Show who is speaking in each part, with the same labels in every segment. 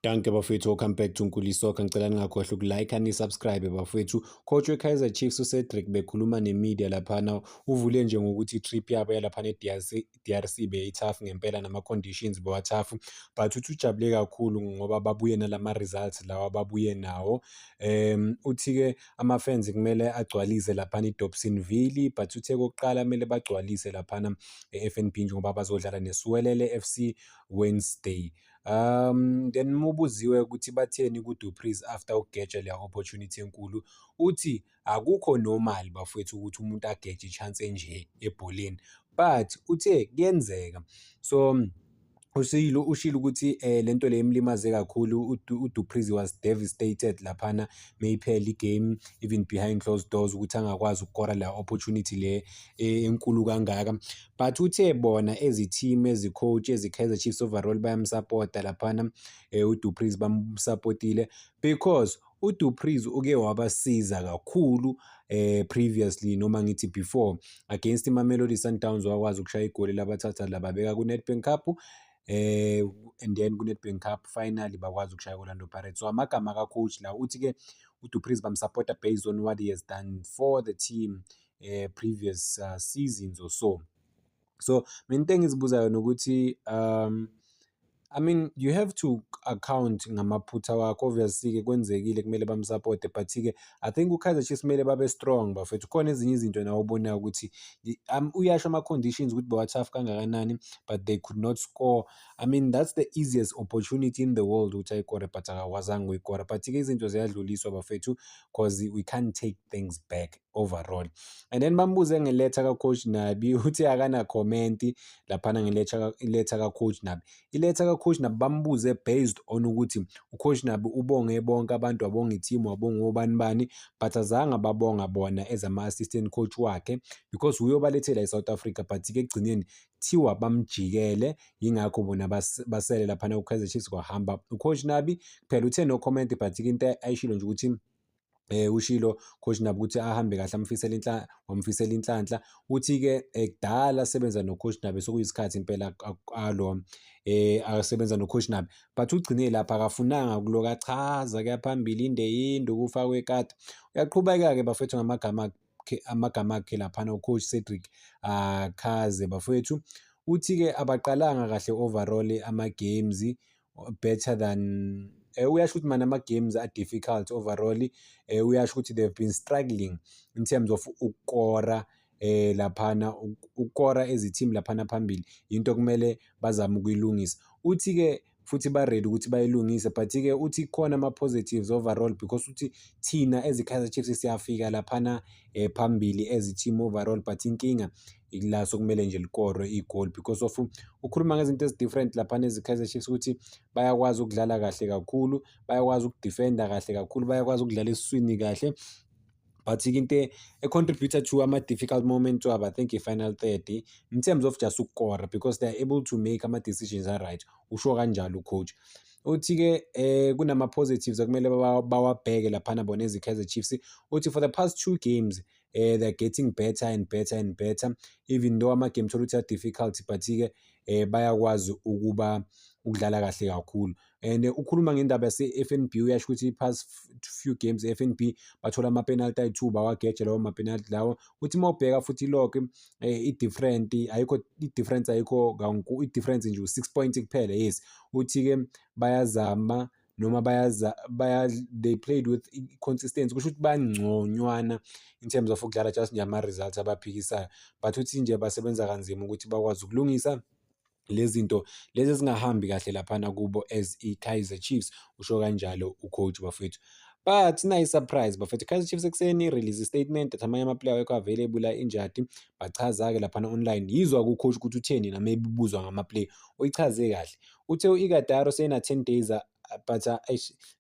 Speaker 1: Danke bafowethu, welcome back to Nkuli Soccer. Ngicela ningakhohlwa ukulike ni-subscribe bafowethu. Coach we-Kaizer Chiefs uCedric bekhuluma nemedia laphana, uvule nje ngokuthi i-trip yabo yalaphana e-DRC beyi-tough ngempela, nama-conditions bewa-tough, but uthi ujabule kakhulu ngoba babuye nalama-results lawa ababuye nawo. Uthi-ke ama-fans kumele agcwalise laphana eDobsonville, but uthe kokuqala kumele bagcwalise laphana e-FNB njengoba bazodlala neSuwelele FC Wednesday. Then mubuziwe ukuthi batheni kuDupreez after ukugeja le opportunity enkulu, uthi akukho normal bafowethu ukuthi umuntu ageje i-chance enje ebholeni, but uthe kuyenzeka. So ushilo ukuthi lento le imlimaze kakhulu. uDupreez was devastated laphana mayiphela igame, even behind closed doors, ukuthi angakwazi ukukora la opportunity le enkulu kangaka. But uthe bona ezi-team, ezi-coach, ezi-Kaizer Chiefs overall bayamsupporta laphana, uDupreez bamsupportile because uDupreez uke wabasiza kakhulu previously, noma ngithi before, against iMamelodi Sundowns. Wakwazi ukushaya igoli labathatha lababeka ku-Nedbank Cup, and then ku-Nedbank Cup finally bakwazi ukushaya ku-Orlando Pirates. So amagama ka-coach la, uthi-ke uDupreez bamsupporta based on what he has done for the team previous seasons or so. So mina into engizibuzayo nokuthi I mean, you have to account ngamaphutha wakho. Obviously-ke kwenzekile, kumele bamsupporte, but-ke I think uKaizer Chiefs kumele babe strong bafethu. Khona ezinye izinto nawe obonayo ukuthi uyasho ama-conditions ukuthi bawa-tough kangakanani, but they could not score. I mean, that's the easiest opportunity in the world ukuthi ayikore, but akakwazanga ukuyikora. But-ke izinto ziyadluliswa bafethu, because we can't take things back overall. And then bambuze ngeletha ka-Coach Nabi, uthi akana-comment laphana ngeletha ka-Coach Nabi. Iletha ka-Coach Nabi bambuze based on ukuthi uCoach Nabi ubonge bonke abantu, wabonga i-team, wabonga obani bani, but azange babonga bona as ama-assistant coach wakhe, because uyobalethela e-South Africa, but-ke ekugcineni thiwa bamjikele, yingakho bona basele laphana ku-Kaizer Chiefs kwahamba uCoach Nabi. Phela uthe no comment, but-ke into ayishilo nje ukuthi ushilo Coach Nabi ukuthi ahambe kahle, wamfisela inhlanhla. Uthi-ke kudala asebenza noCoach Nabi, sokuyisikhathi impela asebenza noCoach Nabi, but ugcine lapha akafunanga ukuloku achaza kuya phambili, inde ukufakwa ekati. Uyaqhubeka-ke bafethu amagama akhe laphana uCoach Cedric Kaze bafethu. Uthi-ke abaqalanga kahle overall ama-games, better than uyasho ukuthi mana ama-games are difficult overall. Uyasho ukuthi they've been struggling in terms of ukukora laphana, ukukora ezi-team laphana phambili, into kumele bazame ukuyilungisa. Uthi-ke futhi ba-ready ukuthi bayilungise, but-ke uthi khona ama-positives overall, because uthi thina ezi-Kaizer Chiefs siyafika laphana phambili ezi-team overall, but inkinga ila sokumele nje likorwe igoli, because of ukhuluma ngezinto ezi-different laphana ezi-Kaizer Chiefs, ukuthi bayakwazi ukudlala kahle kakhulu, bayakwazi ukudefenda kahle kakhulu, bayakwazi ukudlala esiswini kahle. But-ke into e-contributor to ama-difficult moments wabo, I think i-final third, in terms of just ukukora, because they are able to make ama-decisions right. Usho kanjalo ucoach. Uthi-ke kunama-positives akumele bawabheke laphana bona ezi-Kaizer Chiefs. Uthi for the past 2 games they're getting better and better and better, even though ama-game ukuthi are-difficult, but-ke bayakwazi ukudlala kahle kakhulu. And ukhuluma ngendaba yase-FNB, uyasho ukuthi i-past few games i-FNB bathola ama-penalty ayi-2, bawageje lawo ma-penalty lawo. Uthi mawubheka futhi lokho i-difference ayikho i-difference nje u-6 points kuphela. Yes, uthi-ke bayazama noma they played with consistency, kusho ukuthi bangconywana in terms of ukudlala just nje ama-results abaphikisayo, but uthi nje basebenza kanzima ukuthi bakwazi ukulungisa lezi zinto lezi ezingahambi kahle laphana kubo as i-Kaizer Chiefs. Usho kanjalo ucoach bafethu. But nayi surprise bafethu, Kaizer Chiefs ekuseni release statement that amanye ama-player awekho available la injured. Bachaza-ke laphana online, yizwa ku-coach ukuthi utheni na maybe ubuzwa ngama-player, uyichaze kahle. Uthe u-Ighodaro sena 10 days but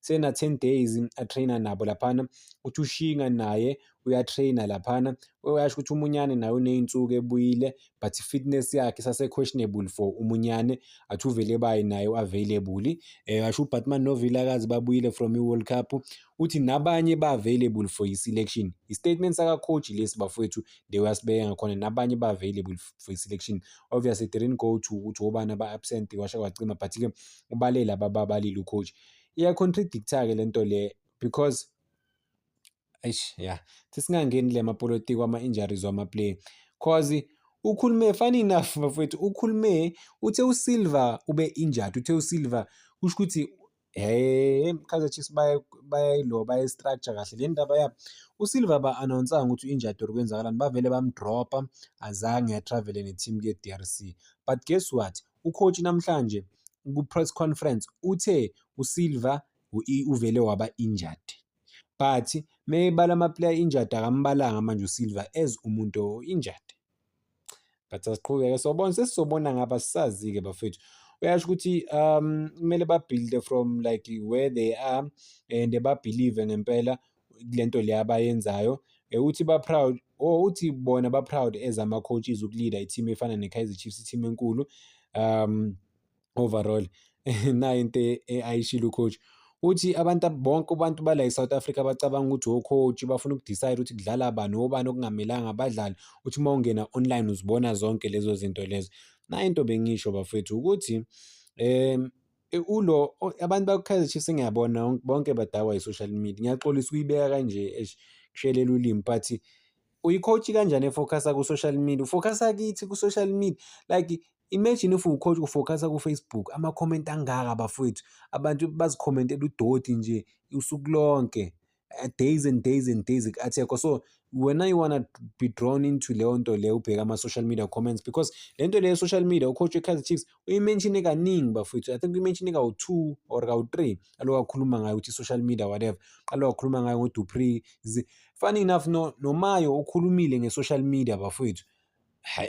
Speaker 1: sena 10 days a-trainer nabo laphana. Uthi uShinga naye uyatraina laphana, uyasho ukuthi uMunyane naye uney'nsuku ebuyile but i-fitness yakhe isase-questionable for uMunyane, athi uVele bayi naye u-available. Washo uBatman noVilakazi babuyile from i-World Cup, uthi nabanye ba-available for i-selection. I-statement saka-coach lesi bafowethu the way asibeke ngakhona, nabanye ba-available for i-selection. Obviously it didn't go to ukuthi obani aba-absent washa kwacima, but-ke ubale laba ababalile u-coach. Iya-contradict-ke le nto le because singangeni le mapolitiki wama-injuries wama-player cause ukhulume funny enough bafowethu, ukhulume uthe uSilva ube injured, uthe uSilva kusho ukuthi Kaizer Chiefs bayi-structure kahle le ndaba yabo. uSilva ba-announce-anga ukuthi u-injured or kwenzakalani, bavele bamdropa, azange a-travel-e ne-team ye-DRC. But guess what, u-coach namhlanje ku-press conference uthe uSilva uvele waba-injured, but mebala ama-player injured akambalanga manje uSilva as umuntu o-injured. But asiqhubeke sobona, sesizobona ngapha sisazi-ke bafethu. Uyasho ukuthi kumele ba-build-e from like where they are and ba-believe ngempela kule nto le abayenzayo. Uthi ba-proud uthi bona ba-proud as ama-coaches ukulida i-team efana ne-Kaizer Chiefs, i-team enkulu overall. Nayo into ayishilo u-coach. Uthi bonke abantu bala e-South Africa bacabanga ukuthi o-coach bafuna uku-decide ukuthi kudlala bani obani okungamelanga badlale. Uthi uma ungena online uzibona zonke lezo zinto lezo. Nayo into bengisho bafethu ukuthi abantu ba-Kaizer Chiefs engiyabona bonke badakwa i-social media. Ngiyaxolisa ukuyibeka kanje kushelela ulimi, but uyi-coach kanjani efocusa ku-social media? Ufocusa kithi ku-social media, like imagine if uwu-coach ufocusa ku-Facebook, ama-comment angaka bafowethu, abantu bazikhomentela udoti nje usuku lonke, days and days and days athekho. So wena you wanna be drawn into leyo nto leyo, ubheke ama-social media comments, because le nto leyo social media u-coach we-Kaizer Chiefs uyi-mention-e kaningi bafowethu. I think uyi-mention-e kawu-2 or kawu-3 aloku akhuluma ngayo ukuthi social media whatever, aloku akhuluma ngayo ngo-Dupree. Funny enough noMayo ukhulumile nge-social media bafowethu.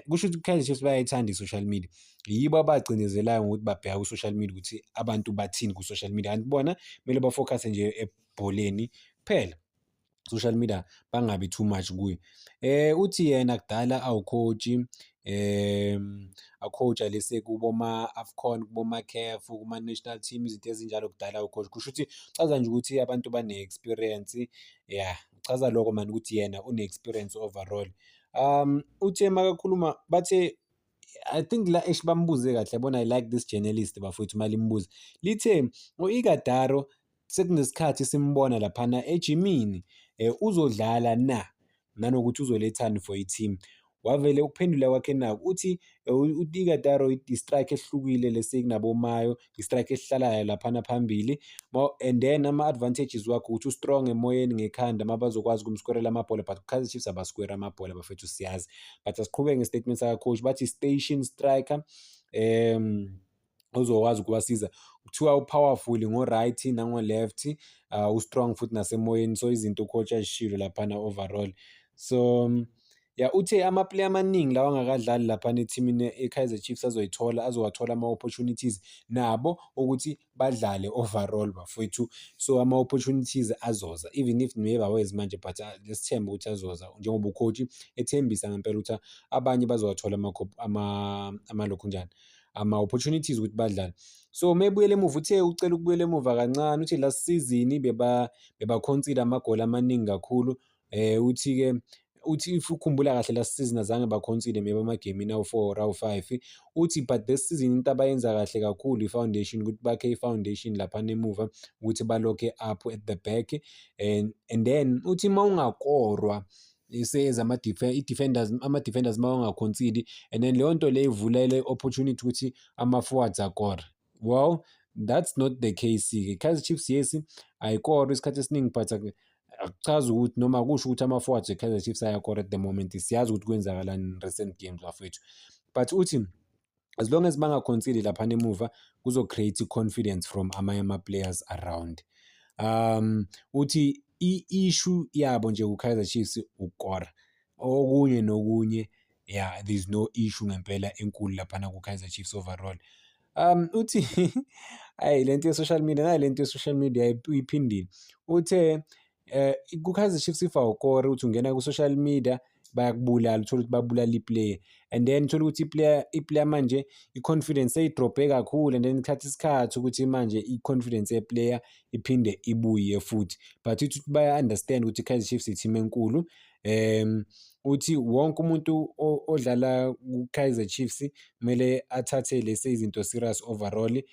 Speaker 1: Kusho ukuthi i-Kaizer Chiefs bayayithanda i-social media, yibo abagcinezelayo ngokuthi babheka ku-social media ukuthi abantu bathini ku-social media, kanti bona kumele bafocuse nje ebholeni kuphela. Social media bangabi too much kuyo. Uthi yena kudala awu-coach, a-coach-a lese kuboma-AFCON, kuboma-CAF, kuma-national team, izinto ezinjalo kudala u-coach. Kusho ukuthi uchaza nje ukuthi abantu bane-experience, uchaza lokho mani ukuthi yena une-experience overall. Uthe makakhuluma bathe, I think la bambuze kahle yabona, I like this journalist bafowethu malimbuza. Lithe u-Ighodaro sekunesikhathi simbona laphana ejimini, uzodlala na, nanokuthi uzolethani for i-team. Wavele ukuphendula kwakhe naku uthi u-Ighodaro i-strike ehlukile lese kunaboMayo, i-strike esihlalayo laphana phambili. And then ama-advantages wakho ukuthi u-strong emoyeni ngekhanda uma bazokwazi ukumskorela amabhola, but u-Kaizer Chiefs abaskwera amabhola bafethu siyazi. But asiqhubeke nge-statement saka-coach, bathi station striker ozokwazi ukubasiza, kuthiwa u-powerful ngo-right nango-left, u-strong futhi nasemoyeni. So izinto u-coach azishilo laphana overall. So uthe ama-player amaningi lawa angakadlali laphana ethimini e-Kaizer Chiefs azowathola ama-opportunities nabo ukuthi badlale overall bafowethu. So ama-opportunities azoza, even if maybe awezi manje, but lesithembe ukuthi azoza, njengoba u-coach ethembisa ngempela ukuthi abanye bazowathola amalokhunjani ama-opportunities ukuthi badlale. So mebuyela emuva, uthe ucela ukubuyela emuva kancane, uthi last season beba-concede amagoli amaningi kakhulu. Uthi-ke if ukhumbula kahle last season azange ba-concede maybe ama-game awu-4 or awu-5. Uthi but this season into abayenza kahle kakhulu i-foundation, ukuthi bakhe i-foundation laphana emuva ukuthi balokhe up at the back, and then uthi uma ungakorwa ama-defenders uma unga-concede, and then leyo nto leyo ivula le opportunity ukuthi ama-forwards akore. Well, that's not the case-ke. Kaizer Chiefs yes ayikorwa isikhathi esiningi, but akuchazi ukuthi noma kusho ukuthi ama-forwards e-Kaizer Chiefs ayakora at the moment. Siyazi ukuthi kwenzakalani in recent games bafethu, but uthi as long as bangaconcede laphana emuva kuzo-create i-confidence from amanye ama-players around. Uthi i-issue yabo nje ku-Kaizer Chiefs ukukora, okunye nokunye there's no issue ngempela enkulu laphana ku-Kaizer Chiefs overall. Uthi hayi lento ye-social media, nayi lento ye-social media uyiphindile. Uthe ku-Kaizer Chiefs if awukore ukuthi ungena ku-social media bayakubulala, uthole ukuthi babulala i-player and then uthole ukuthi i-player manje i-confidence seyidrobhe kakhulu and then kuthatha isikhathi ukuthi manje i-confidence ye-player iphinde ibuye futhi. But ithi baya-understand ukuthi i-Kaizer Chiefs i-team enkulu, uthi wonke umuntu odlala ku-Kaizer Chiefs kumele athathe lezi izinto serious overall.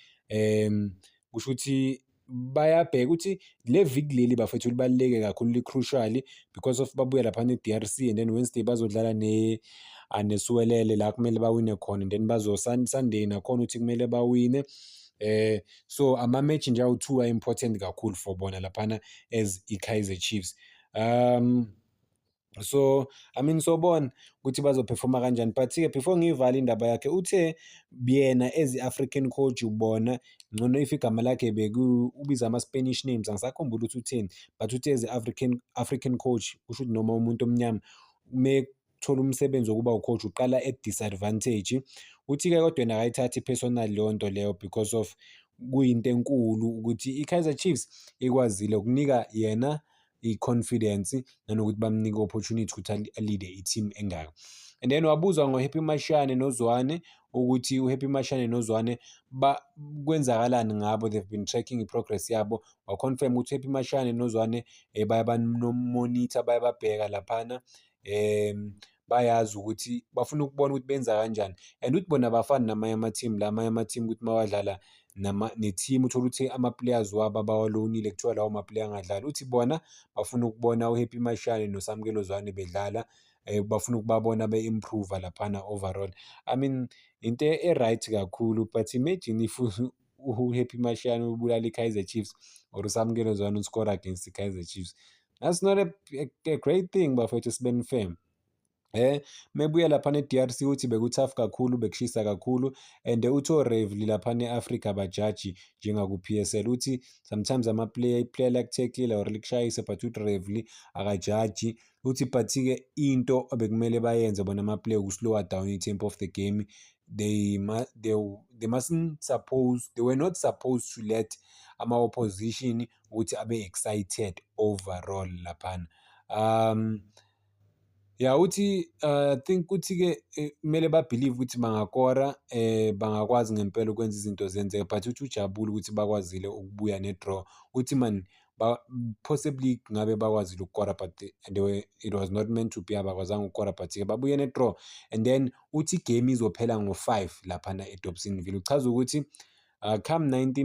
Speaker 1: Kusho ukuthi bayabheka ukuthi le viki leli bafethu libaluleke kakhulu li-crucial because of babuya laphana e-D_R_C and then Wednesday bazodlala neSuwelele la kumele bawine khona and then Sunday nakhona ukuthi kumele bawine. So ama-match nje awu-2 a-important kakhulu for bona laphana as i-Kaizer Chiefs. So I mean sobona ukuthi bazophefoma kanjani, but-ke before ngiyivale indaba yakhe uthe yena as i-African coach ubona ngcono if igama lakhe ubiza ama-Spanish names, angisakhumbuli ukuthi utheni, but uthi as African coach kusho ukuthi noma umuntu omnyama mekuthola umsebenzi wokuba u-coach uqala at disadvantage. Uthi-ke kodwa yena akayithathi i-personal leyo nto leyo because of kuyinto enkulu ukuthi i-Kaizer Chiefs ikwazile ukunika yena i-confidence nanokuthi bamnike i-opportunity ukuthi alide i-team engaka. And then wabuzwa ngo-Happy Mashane noZwane ukuthi u-Happy Mashane noZwane kwenzakalani ngabo, they've been tracking i-progress yabo. Wa-confirm ukuthi Happy Mashane noZwane baye banomonitor, baye babheka laphana, bayazi ukuthi bafuna ukubona ukuthi benza kanjani and uthi bona abafani namanye ama-team la amanye ama-team ukuthi mawadlala ne-team uthole ukuthi ama-players wabo abawalowonile kuthiwa lawo ma-player angadlali. Uthi bona bafuna ukubona u-Happy Mashane noSamkelo Zwane bedlala, bafuna ukubabona be-improve laphana overall. I mean into e-right kakhulu, but imagine if u-Happy Mashane ubulala i-Kaizer Chiefs or uSamkelo Zwane uscore against i-Kaizer Chiefs. That's not a great thing bafethu, sibeni fair. Mebuya laphana e-D_R_C uthi beku-tough kakhulu, bekushisa kakhulu and uthi o-Rev laphana e-Africa abajaji njengaku-P_S_L. Uthi sometimes i-player lakuthekile or likushayise but uthi Rev akajaji. Uthi but-ke into bekumele bayenze bona ama-player uku-slower down i-tempo of the game. They were not supposed to let ama-opposition ukuthi abe excited overall laphana. Yeah, uthi I think ukuthi-ke kumele ba-believe ukuthi bangakora, bangakwazi ngempela ukwenza izinto zenzeke, but uthi ujabule ukuthi bakwazile ukubuya ne-draw. Uthi man possibly ngabe bakwazile ukukora but it was not meant to be, abakwazanga ukukora but-ke babuye ne-draw and then uthi igame izophela ngo-5 laphana eDobsonville. Uchaza ukuthi come 90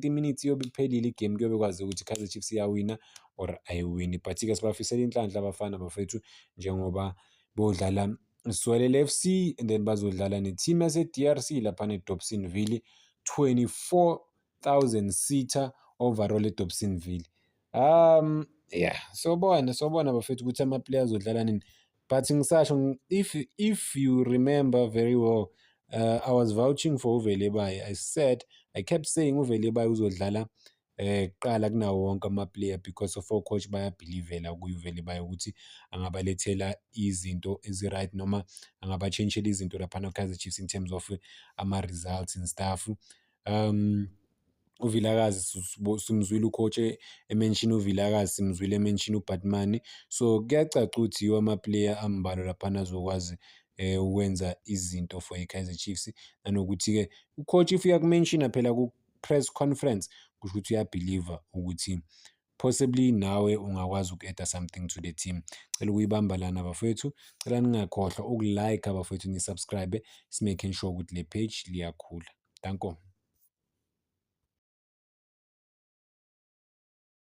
Speaker 1: minutes iyobe iphelile igame kuyobe kwazi ukuthi i-Kaizer Chiefs iyawina or ayiwini. But-ke sibafisela inhlanhla abafana bafethu njengoba bodlala iSwelele FC and then bazodlala ne-team yase-D_R_C laphana eDobsonville, 24,000 seater overall eDobsonville. Yeah, sobona bafethu ukuthi ama-players odlala nini, but ngisasho if you remember very well, I was vouching for uVelebaya. I kept saying uVelebaya uzodlala kuqala kunawo wonke ama-player because of coach bayabhilivela kuye uVelebaya ukuthi angabalethela izinto ezi-right noma angaba-change-ela izinto laphana ku-Kaizer Chiefs in terms of ama-results and stuff. uVilakazi simzwile ucoach emention uVilakazi, simzwile emention uBatman, so kuyacaca ukuthi yiwo ama-player ambalwa laphana azokwazi ukwenza izinto for i-Kaizer Chiefs. Nanokuthi-ke ucoach if uyakumenshina phela ku-press conference kusho ukuthi uyabhiliva ukuthi possibly nawe ungakwazi uku-add something to the team. Cela ukuyibamba lana bafethu, cela ningakhohlwa uku-like bafethu, ni-subscribe, si-making sure ukuthi le page liyakhula. Danko.